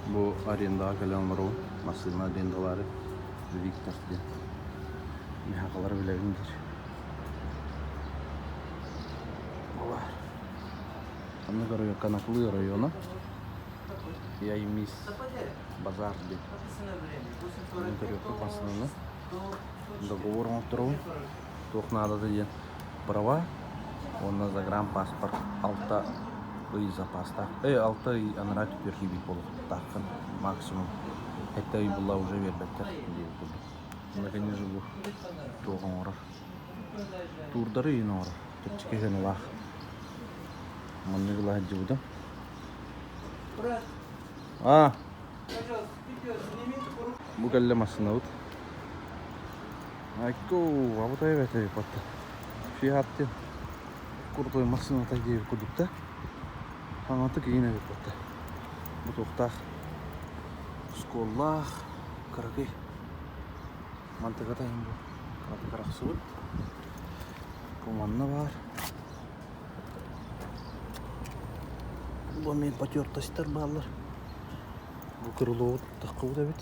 Bu arenda kalanları, masılına arendaları Victor diye. Ne hakaları bile bindir. Bu var. Anne görüyor kanaklı rayonu. Яймис базар diye. Anne görüyor kapasını. Договор на втором. Только надо дать права. Он на загран паспорт. Алта и запаста. Алта и анрат перхиби пол. Так максимум. Это и была уже вербеттер. Наконец же был. Тоғын орар. Турдары ен орар. Тепчеке жаны лақ. Мұнны ғыла әджі бұды. Bu kelle masına ut. Ayko, abu tayo bete patta. Fihatte. Kurtoy masına tayo gibi kudukta. Hangatı yine bir patta. Bu tokta. Skollah, karakay. Mantıkata yine bu. Katı karak suut. Kumanna var. Bu men patıyor taşlar bağlar. Bu kırılı takılı da bit.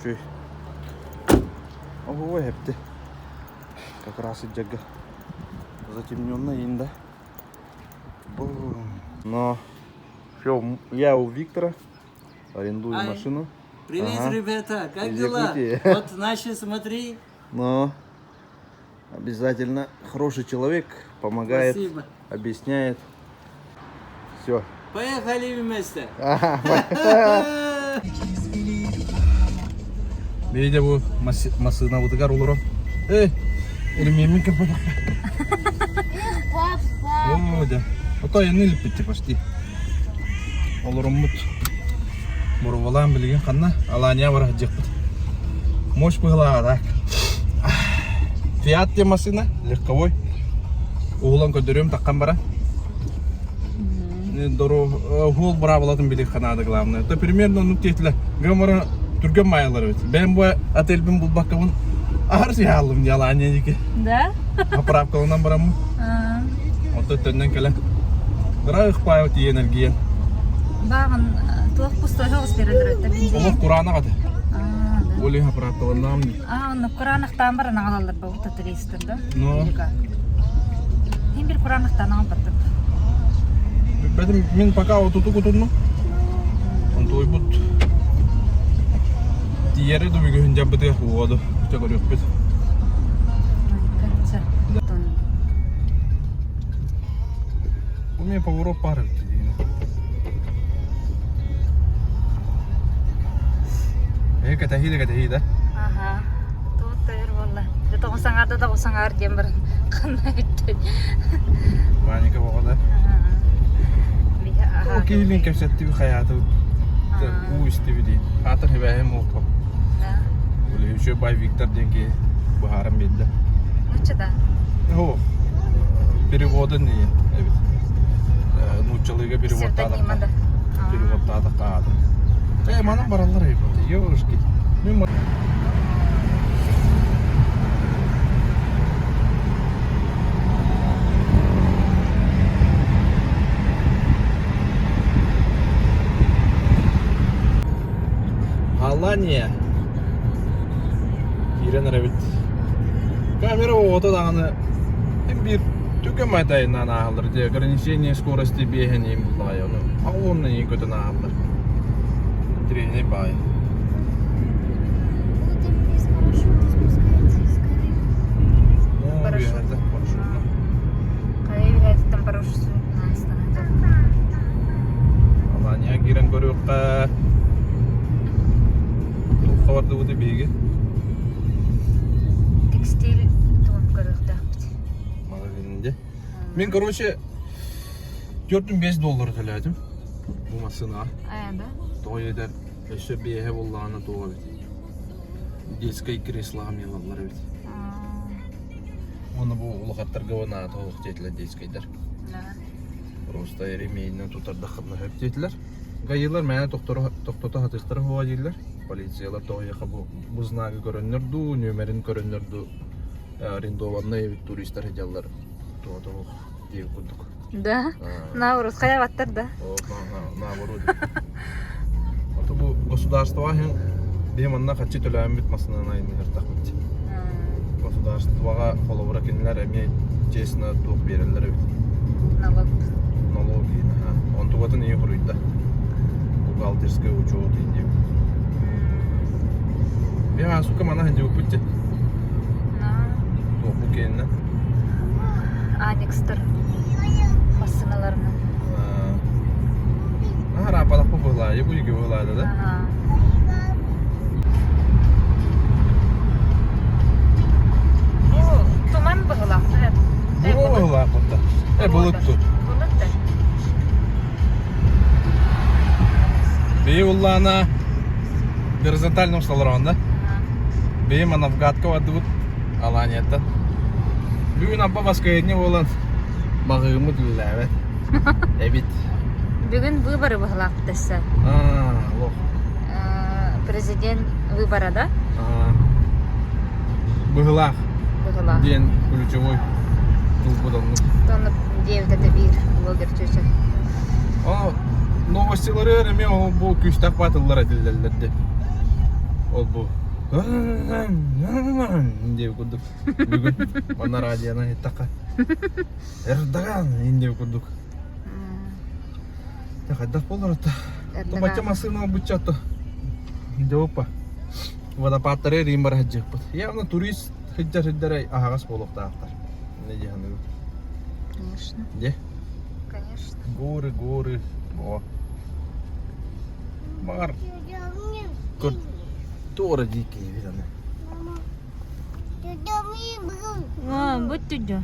Şey. O hepti. Как раз и джага. Затемнённая инда. Но все, я у Виктора арендую машину. Привет, ребята, как дела? Вот наши, смотри. Но обязательно хороший человек, помогает, Спасибо. Объясняет. Все. Поехали вместе. Видите, bu masına vutukar olur. Элементами как-то. О, да. А то я не липите почти. Олоромут. Мурвалам билген ханна. Алания бар жекпит. Мощь была так. Фиат машина, легковой. Углан көдөрөм таккан бара. Дору гол бара болатын билек ханада главное. Это примерно ну тетле. Гамара турган майалар бит. Ben bu ательбин бул баккабын. Арс ялым ялания дике. Да? Поправкалынан барамын. Вот өттөндөн келе. Дырайық пайы өте энергия. Бағын туақ пустой жоғыз берілдір өтті бензин. Олық Құраны қады. Да. Олың аппараттығынан. Оны Құранықтан баран ағалалар ба өтті түрейістірді. Но. Мен бір Құранықтан ағын баттып. Бәдім мен пока отуту күтінну. Он той бұд. Диері дөбі көхін жаббыды оғады. Күте көрек бет. Кажется. У меня поворот пары. Катахида. Ага. Тут тайыр болла. Жата қосаңарды да қосаңар жем бір қандай өтті. Маника боғада. О, кейлин кәпсетті бір қаяты. У істі беді. Атыр хебәйім оқып. Олы үші бай Виктор денге бұхарым беді. Өтші да? О, переводы не. Нучалыга переводтады. Переводтады қады. Манам баралар ебеді. Ёшки. Алания. Ирен рабит. Камера оғыты дағаны бір түкен майтайынан ағылыр. Ограничение скорости бейхенейм бұлай оны. Ағылырны ең көтін ағылыр. Треней бай. Алания кирен көріққа. Қаварды өте бейге. Текстиль туым көріқті. Магазинінде. Мен, короче, $45 төләдім. Bu masına. Да? Той едер. Еще бейе боллағына тоға бет. Детскай креслаға мелалар бет. Оны бұл ұлғаттар ғывына тоғық жетілі детскайдар. Просто ремейнен тутарда хырны хөп дейтілер. Гайылар мәне тоқтота хатықтары хуа дейлер. Полициялар тоғыяқа bu знагы көрінірді, нөмерін көрінірді. Арендованный туристер хедялар. Тоғыдық дейіп күндік. Да? Наурыз қаябаттар да? Наоборот. Вот bu государство деманна хатчы төләм битмасынан айнылар тақмет. Государствоға қолыбыра кенілер әме жесіна туық берілер өт. Налоги. Он туғатын ей құрыйда. Бухгалтерский учет дейін. Я сука мана хенде өкпетте. Туық бұл кеніне. Аникстер машиналарына. Рападақ бұл бұғылайды, бұл еге бұғылайды да? Туман бұғылақты? Бұл бұғылақ бұтта. Бұлытты. Бұлытты? Бей ұллана горизонтальным столырауын да? Бей манавгатқа вады бұд аланиетті. Бүгін апа басқа едіне olan бағығымы дүлілі әбет. Бүгін выборы бұғылақтысы. Лох. Президент выбора, да? Бұғылақ. Бұғылақ. Ден ключевой бұл бұданны. Тоны девдеді бір блогер чөші. Новостилары әреме ол бұл күштақ батылар әділдерді. Ол бұл. Индеу күдік. Бүгін мана радияна еттақа. Эрдоган индеу күдік. Қайдақ болар өтті. Томатя масына бұтчатты. Индеуіппа. Водопаттары римбар әджек бұд. Явно турист хыджар-хыджар ағағас болуқта ақтар. Не дегені бұл? Конечно. Де? Конечно. Горы. О. Бар. Тора дикие виданы. Будь тудя.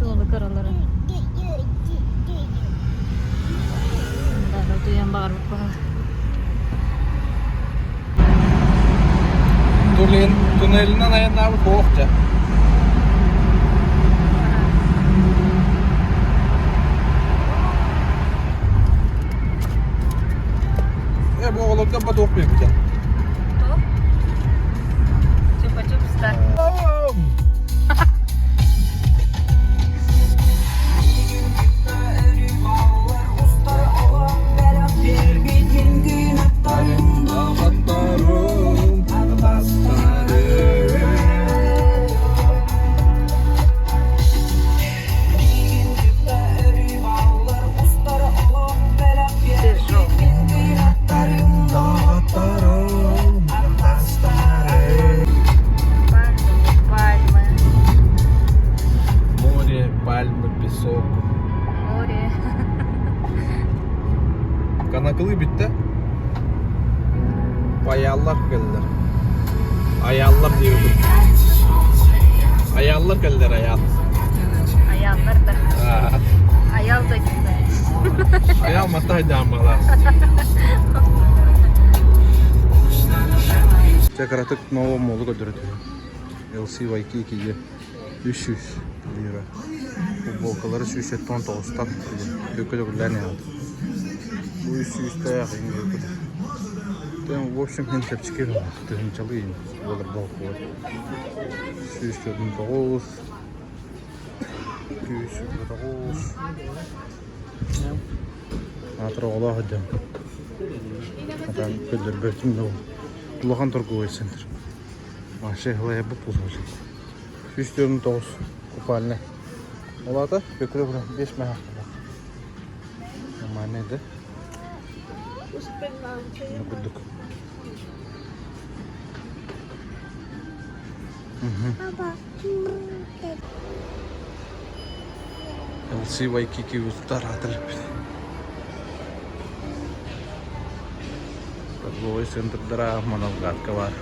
Солы қаралары. Да, түйен бағар бұқ бағар. Туннелінен аян абы қоқча. Bu oğlaktan bana doğuk bekleyeceğim. Топ? Чупа-чупста. Kanakılı bitti. Ayallar geldiler. Ayallar diyordum. Ayallar geldiler ayal. Ayallar da. Ayal da güzel. Ayal mataydı amalar. Çakaratık Nova Mall'u götürdü. LC Waikiki'ye 300 lira. Futbolkaları şu işe ton toğustan kökülü güllerine aldı. Bu 300 dayak indi. Ben в общем hem tepçikir var. Tüm çalıyım. Olur bol var. 300 gördüm toğuz. 200 toğuz. Атыр ола ходям. Атан көдір бөтім дау. Бұлаған торговый центр. Маши ғылая бұп бұлғажы. 349 купальный. Олады бөкілі бұлан 5 мәғақта. Нормальный да? Ну күдік. LC Waikiki ұзықтар атылып беді. Торговый центрдара Манавгатка бар.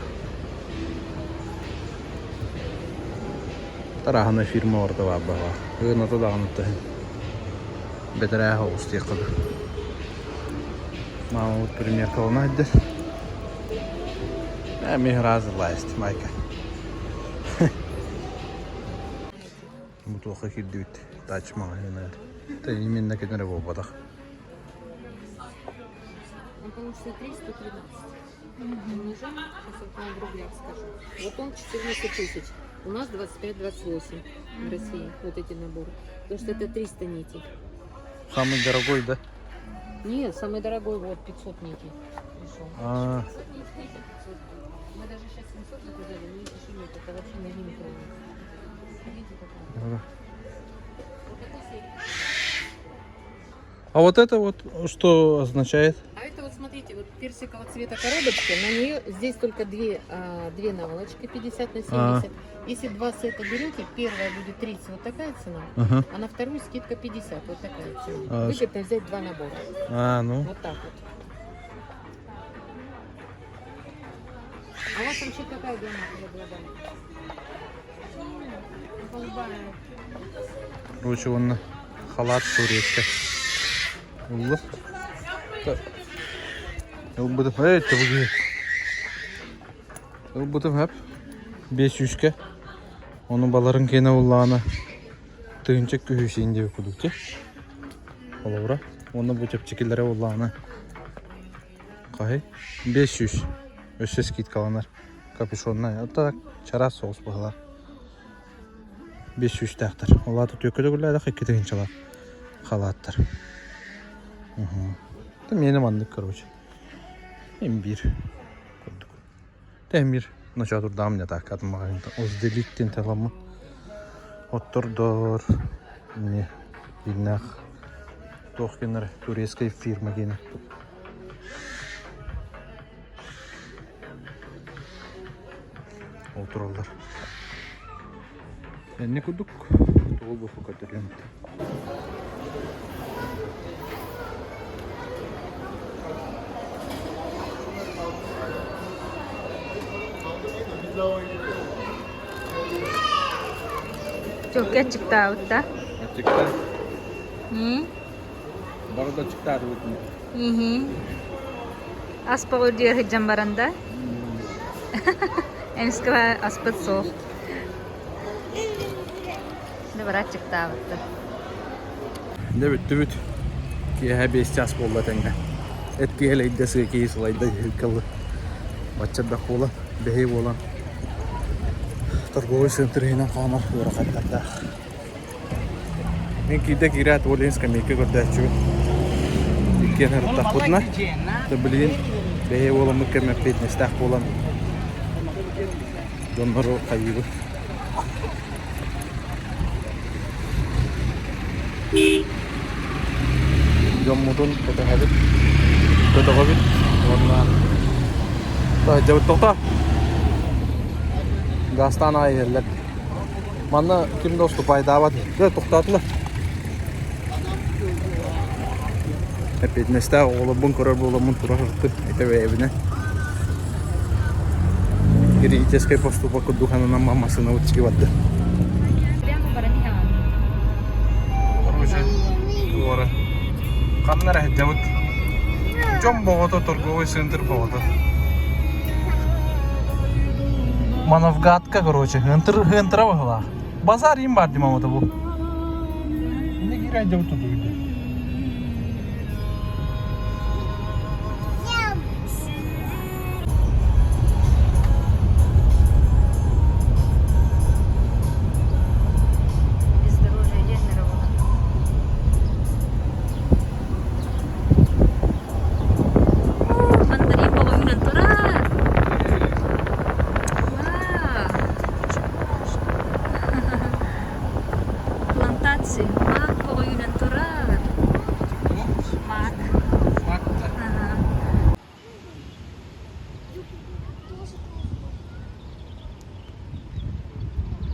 Тарағына фирма орда бар баға. Ғынаты дағыныпты. Бәдірі ауыз текілді. Мама вот пример колона әддір. Әмі разы лайсты майка. Mutfağa girdi bitti. Taç mahallene. Da yeminle kenara boğmadık. Он получится 313. Умножаем, сейчас я вам в рублях скажу. Вот он 14 тысяч. У нас 25-28 в России. Вот эти наборы. Потому что это 300 нитей. Самый дорогой, да? Нет, самый дорогой вот 500 нитей пришел. А, 500 нитей, 500. Мы даже сейчас 700 заказали, но видите, что нет. Это вообще на лимитовый. Видите, какая? да. Вот это серия. А вот это вот что означает? А это вот смотрите, вот персикового цвета коробочка, на нее здесь только две наволочки 50 на 70. Если два сета берете, первая будет 30, вот такая цена, Ага. а на вторую скидка 50, вот такая цена. А, Выгодно взять два набора. А, ну. Вот так вот. А у вас там еще какая гамма? Голубая. Короче, он халат турецкий. Улы. Ул бутым, табуги. Ул бутым hep 500'ke. Onun baların kene ullağına tığınçak kühüseyin diye kuduk ki. Olavura. Onu bu çöpçekillere ullağına. Kahi 500. Össes git kalanlar. Kapüşonuna ya. Da çaras soğuz bağlar. 500 taqtar. Ola tutuyor kötü güllerde hikki tığınçalar. Xalattır. Benim andık короче. Hem bir kurduk. Hem bir начал турдам не так от магазина. Озделиктен таламы. Оттордор. Не. Бинах. Тохкенер турецкая фирма гене. Otururlar. Ne kurduk? Doğul bu fakat öyle. Çok geç çıktı avutta. Çıktı. Hı? Barada çıktı arıvutun. Hı. Aspa ödüyor hicam baranda. Emskava aspat soğuk. Şimdi barat çıktı avutta. Ne bitti. Ki hep istas bolla tenge. Etki hele iddesi ki sulayda hırkalı. Baçada kola, behi bolan. Торговый центр hina qamar uraqatta. Men kida kirat olens kameke gordachu. Dikken harta qutna. Tablin behi bolan mukemme fitness taq bolan. Donoro qayibu. Jommudun kata habit. Kata habit. Warna. Ta jawt toqta. Gastan ayırlar. Bana kim dostu paydavat. Böyle toxtatlı. Hep etmeste oğlu bun kurar bu oğlumun turardı. Ete ve evine. Geri teskay postu bakı duhanına mamasına uçki vardı. Прямо барани ам. Короче, doğru. Kanlara hedevut. Çok boğda торговый центр boğda. Мановгатка, короче, хентра вагла. Базар им бар димамата бу. Не гирай да уту дуйде. Бездорожье Егнерова. Мандарин половина тура. Plantasi, mak половина тура. Mak. Ага.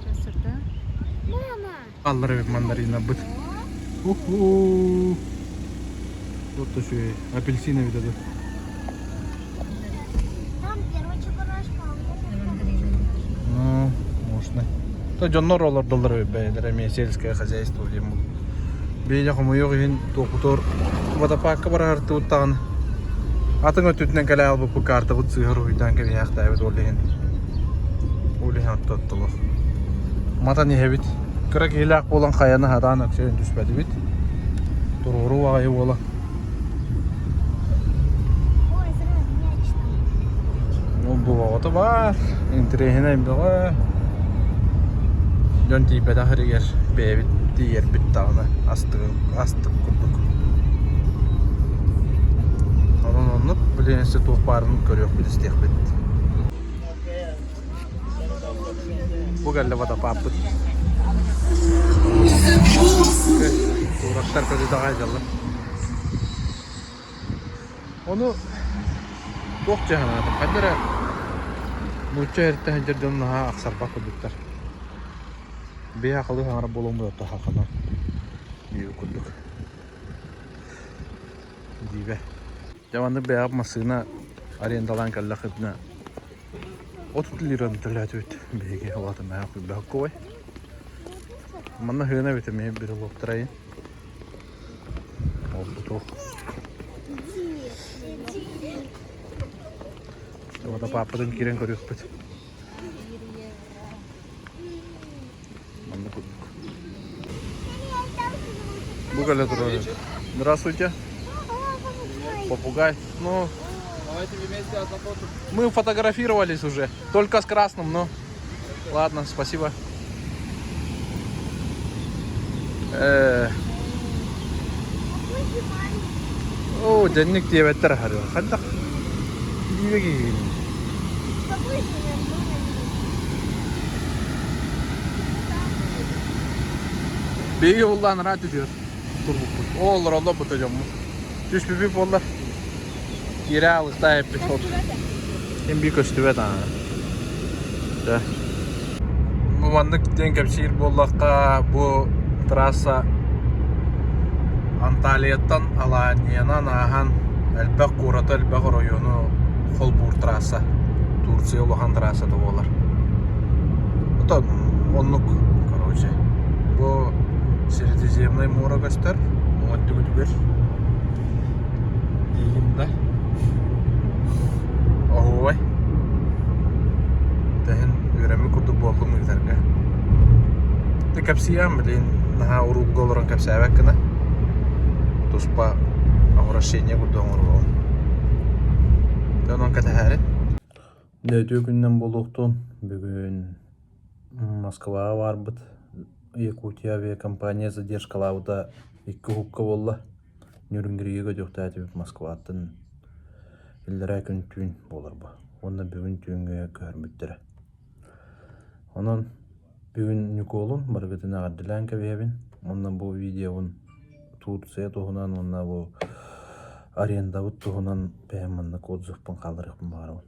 Красота. Аллары мандарина быт. Уху. Вот то что апельсины видали. Ну, можно. То жоннор олар доллар бәйләре сельское хозяйство дим. Бейне хомойог ин доктор водопакка барарты уттан. Атын өтүтнен кале алып бу карта бу цыгыр уйдан ке яхта бит олеген. Олеген тоттулук. Мата не хебит Kırak hilak bolan kayаны hadan öksörün düşmedi bit. Dururu vağayı bola. Bu vağıtı var. İntirehine imdağı. Dön tiybe de hırıger. Beyvit diğer bit dağına. Astık kurduk. Onu bilenesi tohbarını görüyor bir istek bit. Bu geldi vada papıt. Uğraşlar kötü daha heyecanlı. Onu çok cehanadı. Kadere Muçça herite hencerden daha aksarpa kurduklar. Bir akıllı hangra bolon bu yotta halkadan. Büyük kurduk. Dibe. Devamlı bir yapmasına arendalan kalla kıdına 30 liranın tırlatı öt. Bege olatım ayaklı bir hakkı var. Manna hına bitemeye bir loktarayın. Oldu toh. Вот пападан кирен көрүп бит. Бугаля турой. Здравствуйте. Попугай. Ну, Давайте вместе одно фото. мы фотографировались уже, только с красным, но ладно, спасибо. О, денник диye better harıyor. Hadi. İyi gel. Beygi ulan rahat ediyor. Dur bu. Olur Allah batacağım. Düş bir bollar. Yere alısta hep bir foto. Hem bir köstüve daha. Da. Bu manlık denkepşehir bollakka bu trasa Antalya'dan Alanya'dan ahan Elbek Kuratı Elbek rayonu Holbur trasa. Tursiya olan trasa da olar. Bu da onluk короче. Bu Средиземное море göster. Muhattı güdüber. İyiyim Oy. Dahin üremi kurdu boldum giderge. De kapsiyam bilin naha uruk goloran kapsiyabak kena. Tuspa avraşenya kurdu onurgo. Dönen katahari. Dötü günden boluktun. Bugün Moskva'ya varbıt. Якутия авиакомпания задержкалауда 2 хукка болла. Нюрнбергге көдөктө атып Москватын илдере күн түн болар бу. Онда бүгүн түнгө көрмүттөр. Онон бүгүн Николун баргытына гаддылан кебебин. Ондан бу видеонун Турция тогунан онна бу аренда тогунан беманны кодзуфпун калдырыппын барып.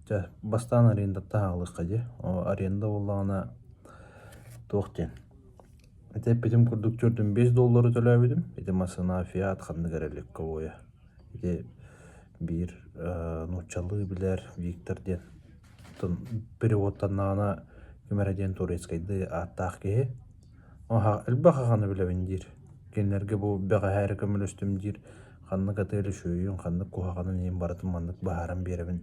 Жа бастан аренда тагылыкка же. Аренда боллагана Тоқтен. Ете бітім күрдік жүрдім $5 төләбедім. Ете масына фиат қанды кәрелік көбоя. Ете бір нұтчалы білер Викторден. Переводтан нағана көмәрәден турецкайды аттақ кеге. Әлбі қағаны білебін дир. Кенлерге бұл бәға әрі көміл өстім дир. Қанны қатайлы шөйін, қанны қуғағанын ең барытын мандық бағаран беребін.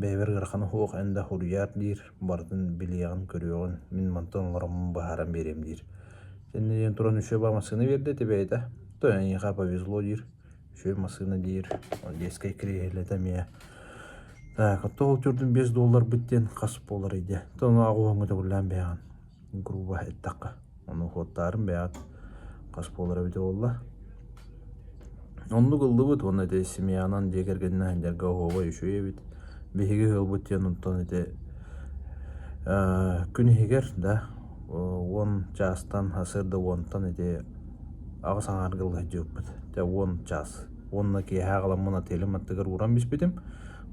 Бәйбер ғырқаны хуқ әнді хұрияр дир, бардың білеғін көріуғын, мен мантан ларымын бағаран берем дир. Сенде ең тұран үші ба масыны берді дебейді. Тойын еға повезло дир, үші масыны дир, дескай кірегелі дәмея. Тоғыл түрдің $5 біттен қасып болар еді. Тоны ағуғын өте күллән бәйған. Груба әттаққа. Оны хоттарын бәйған қасып болар өте олла. Онды қылды бұд, оны әде семьянан дегергеніне әндерге оғуға үші ебет. Беге хөлбөттен ұнтан ете күн егер да 10 жастан асырды 10-тан ете ағыс аңарғылға жөппіт. 10 жас. Онына кей ағаламына телім аттығыр ұран біспедім.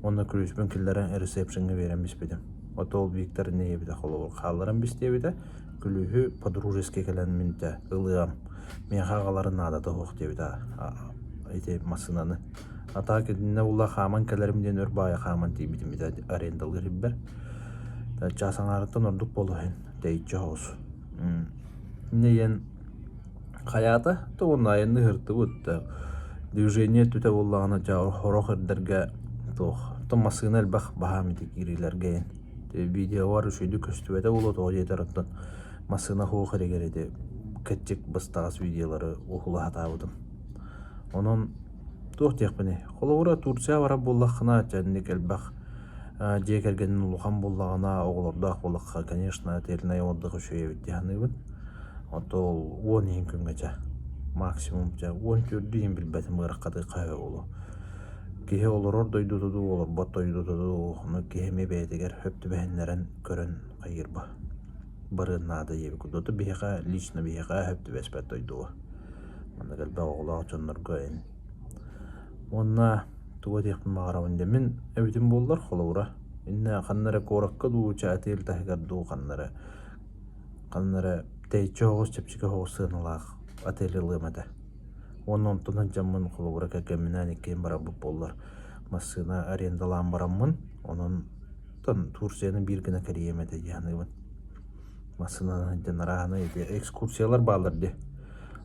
Онына күріспен келдерін ресепшінге берен біспедім. Отол Виктор не ебеді қалдырын бістебеді. Күлігі подружеске келен мінті ұлығам. Мен ағаларын адады оқ дебеді. Ете масынаны. Ата кединне ула хаман келеримден өр бая хаман тибидим биде арендалы риббер. Та часаңарыттан ордук болуын дейче хоос. Нейен хаята тоғын айынды хырты бұдды. Движение түте болағына жауыр хорох үрдерге тоқ. Томасыны әлбақ бағаметі кирилерге. Видео var үшүйді көстүбеті болу тоғы жетер оттан. масына хуох эрегереди кэтчик бастагас видеолары ухула хатабытым. Онон туох тиякпини. Холовура Турция бара буллахына чанник элбах жекергенин улухан буллагана оголордах буллакка, конечно, телине ордыгы шөйөбүт дияныйбын. Отол 10 күнгөчө максимум 10 түрдүн билбетим ыраккаты кайы болу. Кихе олорор дойдутуду, олор бот дойдутуду, оны кихеме бейтигер хөптү бэхеннерен көрөн кайырба. Барынады ебі күдоты бейха, лично бейха хөптү бэспет дойдуа. Манда кэлбэ оғылаğı чоннорго эн. Онна туға текпін мағарауын демін әбітім болдар қолауыра. Инна қаннары коракка дуу чаател тахигар дуу қаннары тейчі оғыз чепчігі оғыз сығынылақ ателі лымады. Онын тұнын жамын қолауыра кәкемінен еккен бара бұп болдар. Масына арендалан барамын, onun Tursiyanın bir güne kariyemedi yani. Masına denarağına ekskursiyalar bağlardı.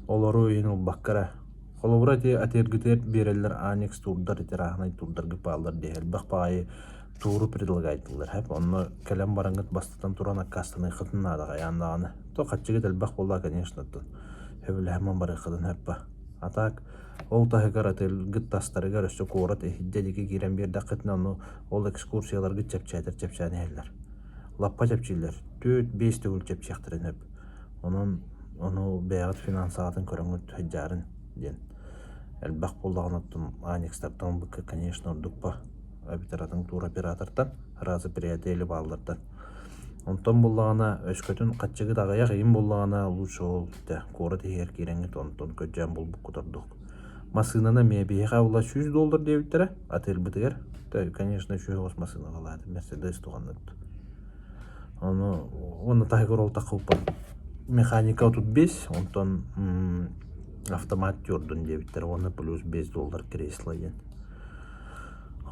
Oluru yeni bakkara. Kolobra diye atergüter bereller aneks turdar iterağına turdargı bağlardı. Elbaq bağıyı turu predilgaydılar. Hep onu kalem barangıt bastıdan turan akkastını yıkıtın adağa yandağını. To kaçıgıt elbaq bolla конечно. Hevle hemen barı yıkıtın hep ba. Atak ол тахыгар ателгит тастарыгар өссө коорат эхиддедики кирен бир дакытна ону ол экскурсияларгы чепчайтыр чепчаны эллер. Лаппа чепчилер. 4-5 төгүл чепчектирен өп. Ону беягат финансаатын көрөңөт хыджарын ден. Элбак боллаганаттын анекстартан быкка, конечно, ордукпа. Абитаратын туроператортан, разы приятели баллардан. Онтон боллагана өскөтүн катчыгы дагая кыйын боллагана лучше ол коорат эгер киренгит онтон көджан болбук кутардук. Масынана мебиха ула $100 дебиттера отель битер. Да, конечно, еще раз масына алады. Мерседес туганат. Оны тайгор ол такылпа. Механика тут 5, онтон автомат жордун дебиттер. Оны плюс $5 кресло ен.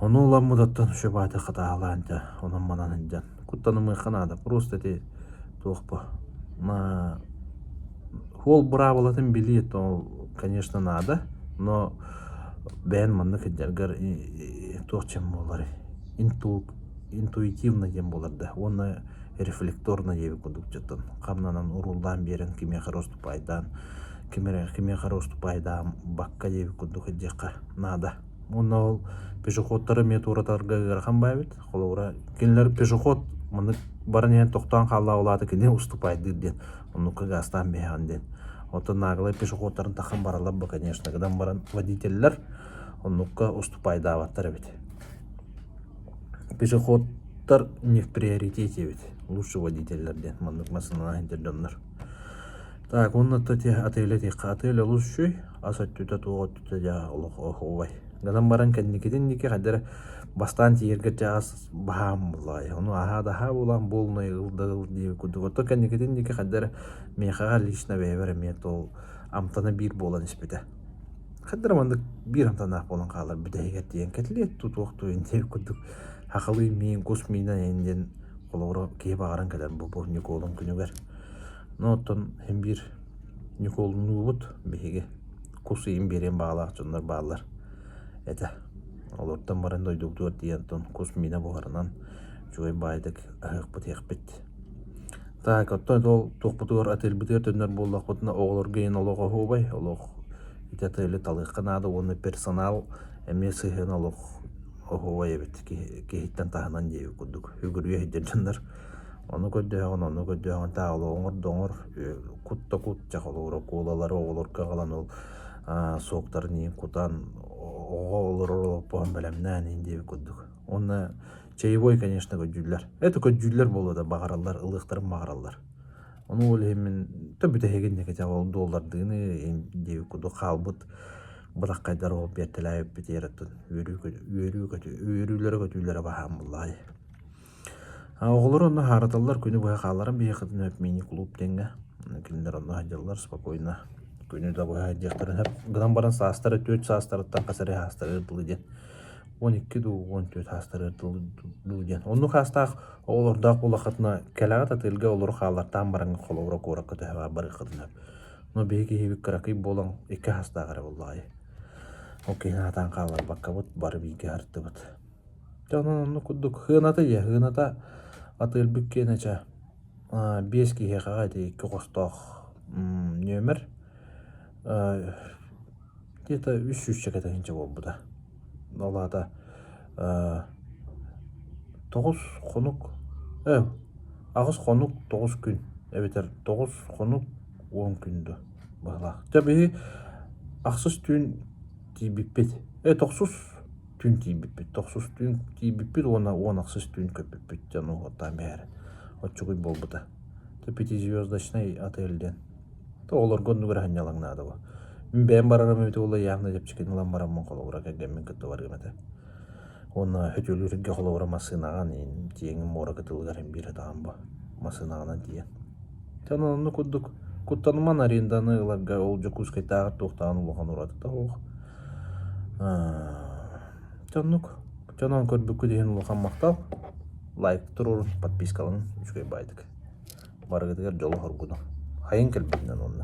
Оны улам мудаттан шөбаты ката аланды. Онун мананындан. Куттанымы ханада. Просто те тохпа. Хол бравалатын билет, конечно, надо. Но бән манны кедергер тоқчем болар. Интуитивно дем боларды. Оны рефлекторно ебі күдік жаттын. Қамнанан урулдан берін кеме қароступайдан, кеме қароступайдан баққа ебі күдік едеққа нада. Оны ол пешеходтары метуратарға ғарқан байбет. Қолауыра кенлер пешеход мұны барынен тоқтан қала олады кене уступайды ден. Оны көгастан бейхан ден. Отын нағылай пешеходтарын тақын баралап ба, конечно, кадан баран водителлер оннукка уступайда аваттар бит. Пешеходтар не в приоритете бит. Лучше водителлерден, маннук масына хендерденнер. Так, оннатта те отеле текка отеле лучший, асат түті туғат түті жа олық овай. Кадан баран кәдінекеден неке қадыр бастан тиергер жағас бағам бұлай. Оны аға-даға болан болны ғылды дейі күдік. Отто кәдінекеден неке қадыр мейхаға лично бәйбәрі мет ол амтаны бір болан іспеді. Қадыр мандық бір амтаны ақ болан қалар бүді егер дейін кәтілет тұт оқты өйін күдік. Хақылы мейін көс мейінен әйінден қолауыры кей бағаран кәлер бұл Николын күнігер. Оттон hem bir Nikol'un ұлыт бейге көсі ең берен бағалақ жондар бағалар. Әді. Олардан баран дойдугдуар дейентон көс мейіне бұғарынан жой байдық ағық бұт еқпет. Так, оттон ол тоқпытығыр отель бітер төнер болдақ бұтына оғылыр гейін олығы хобай. Олық итетелі талыққанады, оны персонал әме сыхын олық хобай әбет. Кейттен тағынан дейі күдік. Үгірге хедженжендер. Onu көддөğün tağılı oңыр kutta jaq olur, koğlaları oğulurka qalan ol soğuktar neyin kutan oğulur poğun bələmnən indi köddük. Onu çayboy, конечно, köddüller. Eto köddüller bolu da bağırallar, ılıqtırın bağırallar. Onu ol hemin töbüte hegen neke jaq dollardığını indi köddük qalbıt bırak qaydar olup yertelayıp biteretin. Örülere köddüllere baxam bullahi. Оғылыр онны хараталар көні бұға қаларым бейқытын өп мини клуб денге. Келіндер онны хадялар спокойно. Көні да бұға хадяқтарын өп. Ғыдан баран састары 4 састарыттан қасары хастары ұрдылы ден. 12 ду 14 хастары ұрдылы ден. Онны қастақ оғылырдақ олақытына кәлағат атылға олыр қалартан баранғы қолауыра қораққа төхеға бары қытын өп. Но бейге хевік қырақи болан 2 хастағары боллағай. Окей, натан қалар баққа бұд бары бейге арты бұд. Жағынан онны күдік хыната. Отель бүккен әча. 5 киһи қаға дейі көқостақ нөмір. Где-то 300 чекетенче бол бұда. Олада 9 қонук, ағыз қонук 9 күн. Әбетер 9 қонук 10 күнді бағылақ. Жабы ақсыз түн дейбіппет. 9 түн дейбіппет. 9 түн дейбіппет, оны 10 ақсыз түн көпіппет. Жаны оғаттан бәрі. Отчугуй бол бұда. 5-звездочный отельден. Олар гонну көрәхін ялаңнады бұл. Мен бәйін барарам өте олай яғына деп чекен ұлан барамын қолы ұра кәгенмен күтті бар кемеді. Оны хөтелерге қолы ұра масынаған тиеңім ора күтілгәрін бері тағын бұл. Масынағынан тиен. Жананы күддік. Күттаныман аренданы ұларға ол жүкіз қайтағыр тоқтағын ұлған ұрадық та оғы. Жаннық. Жанан көрбікі деген ұлған мақтал. Лайк тұрur, подпискалың үшкей байдық. Барғыдығар жолы ғырғыны. Хайын кәлбетінен оны.